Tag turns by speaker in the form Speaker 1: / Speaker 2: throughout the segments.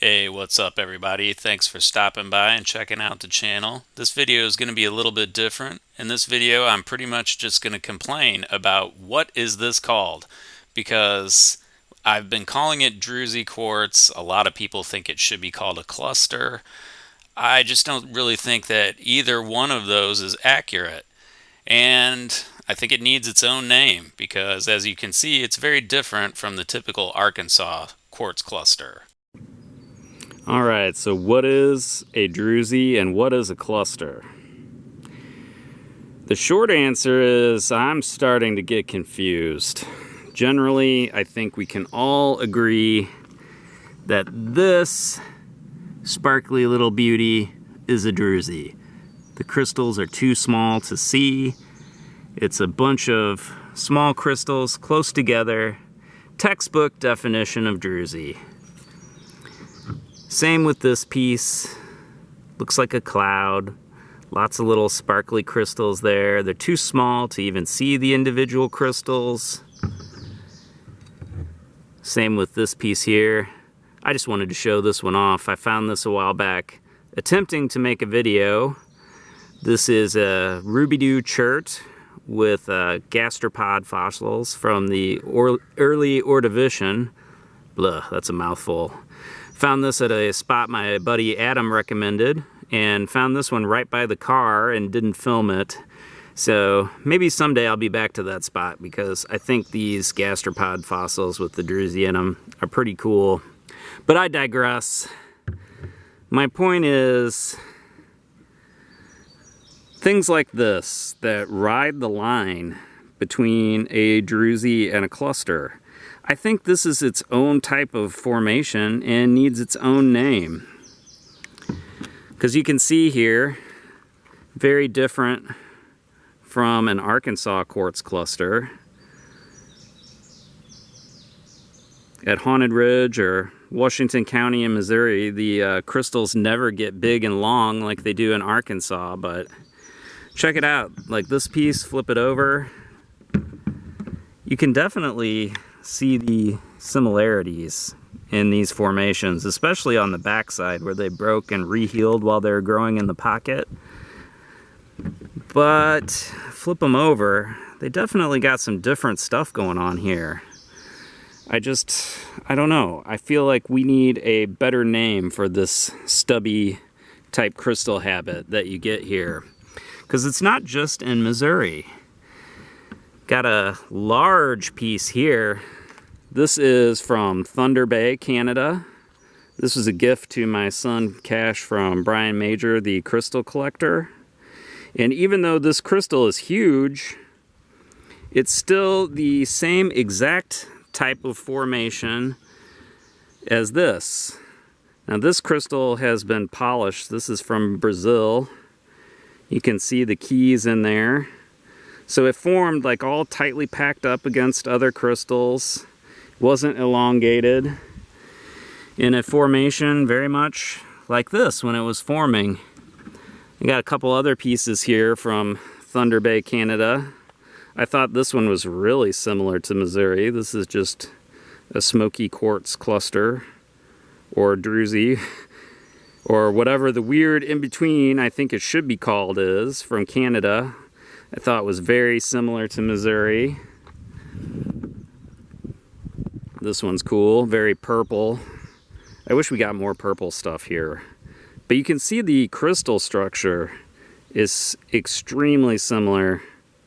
Speaker 1: Hey, what's up everybody? Thanks for stopping by and checking out the channel. This video is going to be a little bit different. In this video, I'm pretty much just going to complain about what is this called, because I've been calling it Druse quartz. A lot of people think it should be called a cluster. I just don't really think that either one of those is accurate. And I think it needs its own name because, as you can see, it's very different from the typical Arkansas quartz cluster.
Speaker 2: Alright, so what is a Druse and what is a cluster? The short answer is I'm starting to get confused. Generally, I think we can all agree that this sparkly little beauty is a Druse. The crystals are too small to see. It's a bunch of small crystals close together. Textbook definition of Druse. Same with this piece. Looks like a cloud. Lots of little sparkly crystals there. They're too small to even see the individual crystals. Same with this piece here. I just wanted to show this one off. I found this a while back attempting to make a video. This is a ruby-doo chert with gastropod fossils from the early Ordovician. Blah, that's a mouthful. Found this at a spot my buddy Adam recommended, and found this one right by the car and didn't film it. So maybe someday I'll be back to that spot because I think these gastropod fossils with the Druse in them are pretty cool. But I digress. My point is, things like this that ride the line between a Druse and a cluster, I think this is its own type of formation and needs its own name. Because you can see here, very different from an Arkansas quartz cluster. At Haunted Ridge or Washington County in Missouri, the crystals never get big and long like they do in Arkansas, but check it out. Like this piece, flip it over. You can definitely see the similarities in these formations, especially on the backside where they broke and rehealed while they were growing in the pocket. But flip them over, they definitely got some different stuff going on here. I don't know. I feel like we need a better name for this stubby type crystal habit that you get here. Because it's not just in Missouri. Got a large piece here. This is from Thunder Bay, Canada. This was a gift to my son Cash from Brian Major, the crystal collector. And even though this crystal is huge, it's still the same exact type of formation as this. Now this crystal has been polished. This is from Brazil. You can see the keys in there. So it formed like all tightly packed up against other crystals. Wasn't elongated. In a formation very much like this when it was forming. I got a couple other pieces here from Thunder Bay, Canada. I thought this one was really similar to Missouri. This is just a smoky quartz cluster, or Druse, or whatever the weird in-between I think it should be called is, from Canada. I thought it was very similar to Missouri. This one's cool, very purple. I wish we got more purple stuff here. But you can see the crystal structure is extremely similar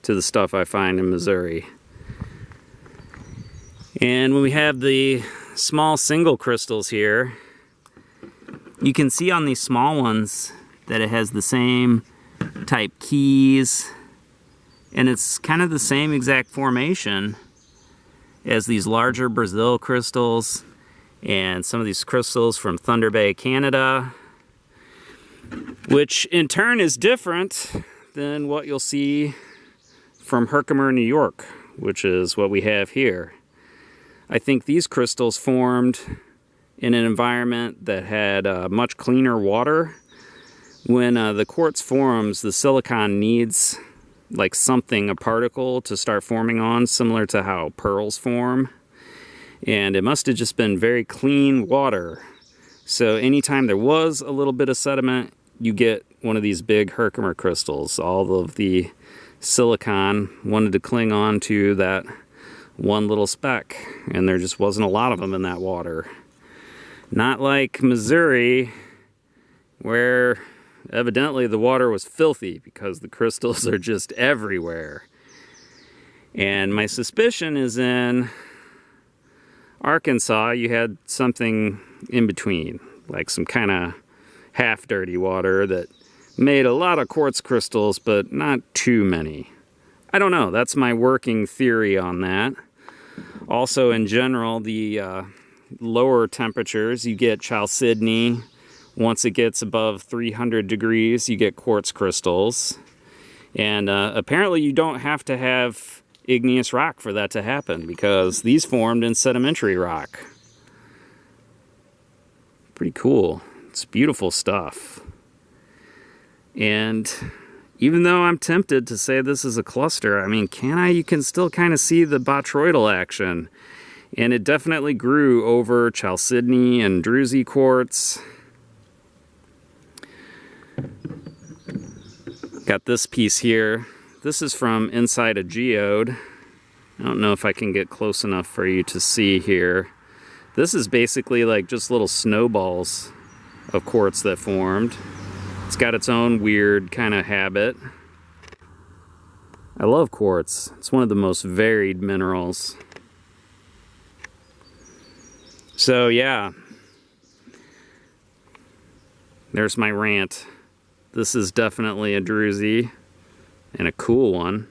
Speaker 2: to the stuff I find in Missouri. And when we have the small single crystals here, you can see on these small ones that it has the same type keys, and it's kind of the same exact formation as these larger Brazil crystals and some of these crystals from Thunder Bay, Canada, which in turn is different than what you'll see from Herkimer, New York, which is what we have here. I think these crystals formed in an environment that had much cleaner water. When the quartz forms, the silicon needs like something, a particle, to start forming on, similar to how pearls form. And it must have just been very clean water. So anytime there was a little bit of sediment, you get one of these big Herkimer crystals. All of the silicon wanted to cling on to that one little speck, and there just wasn't a lot of them in that water. Not like Missouri, where evidently the water was filthy because the crystals are just everywhere. And my suspicion is in Arkansas, you had something in between, like some kind of half dirty water that made a lot of quartz crystals, but not too many. I don't know, that's my working theory on that. Also, in general, the lower temperatures, you get chalcedony. Once it gets above 300 degrees, you get quartz crystals. And apparently you don't have to have igneous rock for that to happen, because these formed in sedimentary rock. Pretty cool. It's beautiful stuff. And even though I'm tempted to say this is a cluster, I mean, you can still kind of see the botryoidal action. And it definitely grew over chalcedony and Druse quartz. Got this piece here. This is from inside a geode. I don't know if I can get close enough for you to see here. This is basically like just little snowballs of quartz that formed. It's got its own weird kind of habit. I love quartz. It's one of the most varied minerals. So yeah, there's my rant. This is definitely a Druse, and a cool one.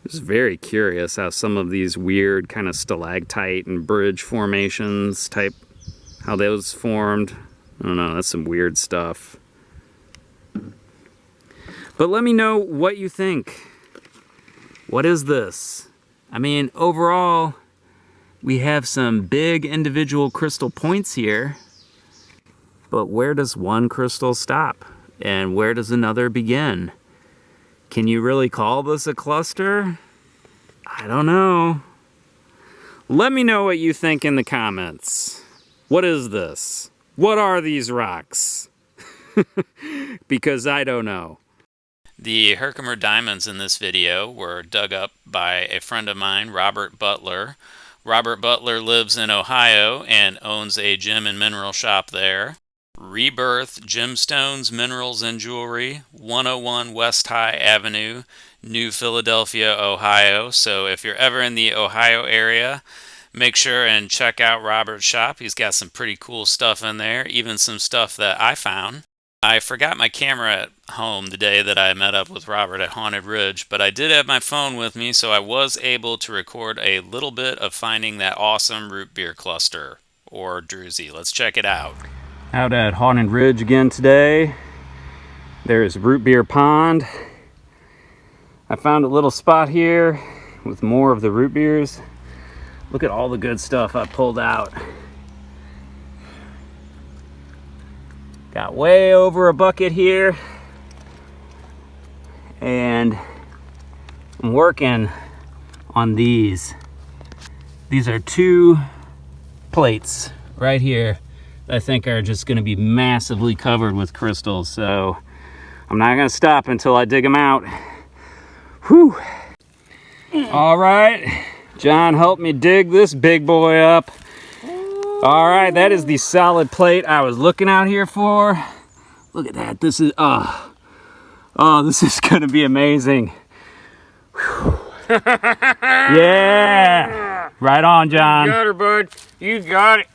Speaker 2: Just very curious how some of these weird kind of stalactite and bridge formations type, how those formed. I don't know, that's some weird stuff. But let me know what you think. What is this? I mean, overall, we have some big individual crystal points here, but where does one crystal stop? And where does another begin? Can you really call this a cluster? I don't know. Let me know what you think in the comments. What is this? What are these rocks? Because I don't know.
Speaker 1: The Herkimer diamonds in this video were dug up by a friend of mine, Robert Butler. Robert Butler lives in Ohio and owns a gem and mineral shop there. Rebirth Gemstones, Minerals, and Jewelry, 101 West High Avenue, New Philadelphia, Ohio. So if you're ever in the Ohio area, make sure and check out Robert's shop. He's got some pretty cool stuff in there, even some stuff that I found. I forgot my camera at home the day that I met up with Robert at Haunted Ridge, but I did have my phone with me, so I was able to record a little bit of finding that awesome root beer cluster, or Druse. Let's check it out.
Speaker 2: Out at Haunted Ridge again today. There's Root Beer Pond. I found a little spot here with more of the root beers. Look at all the good stuff I pulled out. Got way over a bucket here. And I'm working on these. These are 2 plates right here. I think are just going to be massively covered with crystals, so I'm not going to stop until I dig them out. Whew. All right, John, help me dig this big boy up. All right, that is the solid plate I was looking out here for. Look at that. This is this is going to be amazing. Yeah, right on, John.
Speaker 3: You got her, bud. You got it.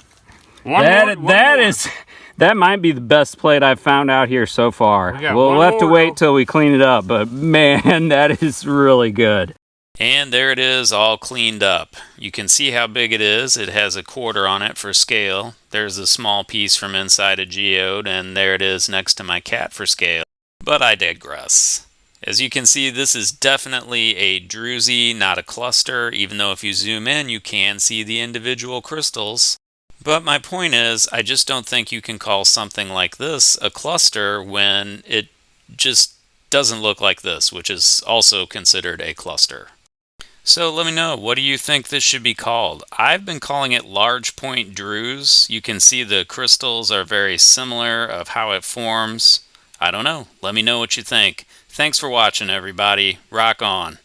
Speaker 2: That might be the best plate I've found out here so far. We'll have to wait till we clean it up, but man, that is really good.
Speaker 1: And there it is, all cleaned up. You can see how big it is. It has a quarter on it for scale. There's a small piece from inside a geode, and there it is next to my cat for scale. But I digress. As you can see, this is definitely a Druse, not a cluster, even though if you zoom in, you can see the individual crystals. But my point is, I just don't think you can call something like this a cluster when it just doesn't look like this, which is also considered a cluster. So let me know, what do you think this should be called? I've been calling it large point Druse. You can see the crystals are very similar of how it forms. I don't know. Let me know what you think. Thanks for watching, everybody. Rock on.